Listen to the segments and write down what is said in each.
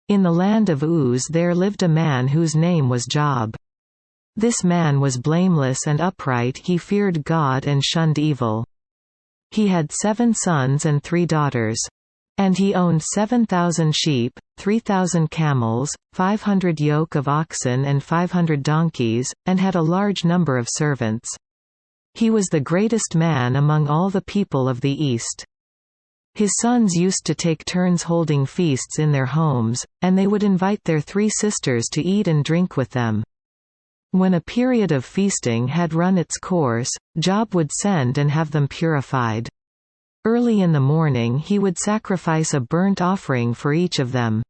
In the land of Uz there lived a man whose name was Job. This man was blameless and upright, he feared God and shunned evil. He had 7 sons and 3 daughters. And he owned 7,000 sheep, 3,000 camels, 500 yoke of oxen and 500 donkeys, and had a large number of servants. He was the greatest man among all the people of the East. His sons used to take turns holding feasts in their homes, and they would invite their 3 sisters to eat and drink with them. When a period of feasting had run its course, Job would send and have them purified. Early in the morning he would sacrifice a burnt offering for each of them.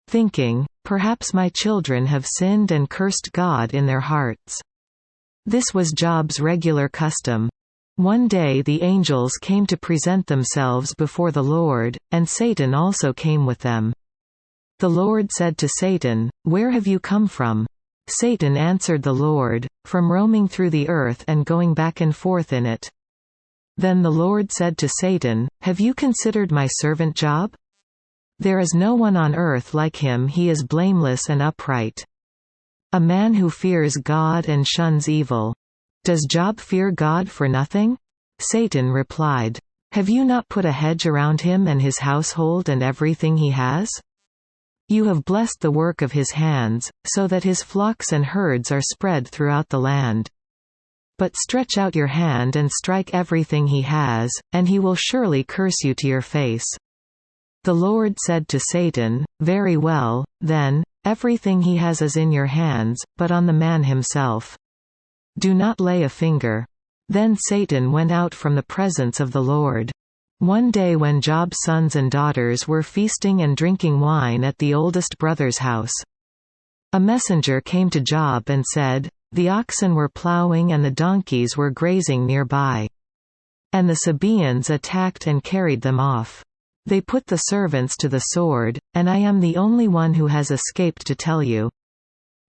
Thinking, "Perhaps my children have sinned and cursed God in their hearts." This was Job's regular custom. One day the angels came to present themselves before the Lord, and Satan also came with them. The Lord said to Satan, "Where have you come from?" Satan answered the Lord, "From roaming through the earth and going back and forth in it." Then the Lord said to Satan, "Have you considered my servant Job? There is no one on earth like him, he is blameless and upright. A man who fears God and shuns evil. Does Job fear God for nothing?" Satan replied, "Have you not put a hedge around him and his household and everything he has? You have blessed the work of his hands, so that his flocks and herds are spread throughout the land. But stretch out your hand and strike everything he has, and he will surely curse you to your face." The Lord said to Satan, "Very well, then, everything he has is in your hands, but on the man himself, do not lay a finger." Then Satan went out from the presence of the Lord. One day when Job's sons and daughters were feasting and drinking wine at the oldest brother's house, a messenger came to Job and said, "The oxen were plowing and the donkeys were grazing nearby. And the Sabaeans attacked and carried them off. They put the servants to the sword, and I am the only one who has escaped to tell you."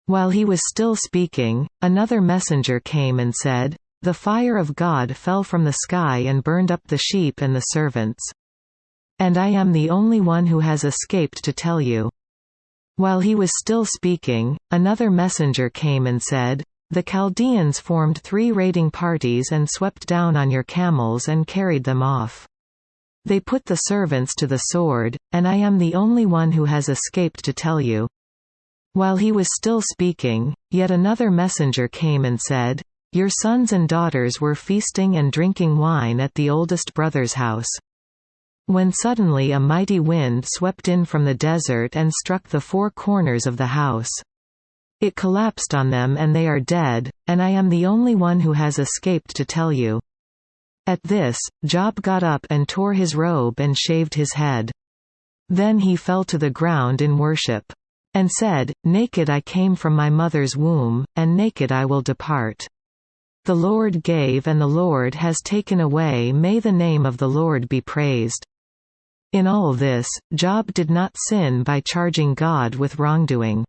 While he was still speaking, another messenger came and said, "The fire of God fell from the sky and burned up the sheep and the servants. And I am the only one who has escaped to tell you." While he was still speaking, another messenger came and said, "The Chaldeans formed 3 raiding parties and swept down on your camels and carried them off. They put the servants to the sword, and I am the only one who has escaped to tell you." While he was still speaking, yet another messenger came and said, "Your sons and daughters were feasting and drinking wine at the oldest brother's house. When suddenly a mighty wind swept in from the desert and struck the 4 corners of the house. It collapsed on them and they are dead, and I am the only one who has escaped to tell you." At this, Job got up and tore his robe and shaved his head. Then he fell to the ground in worship. And said, "Naked I came from my mother's womb, and naked I will depart. The Lord gave and the Lord has taken away, may the name of the Lord be praised." In all this, Job did not sin by charging God with wrongdoing.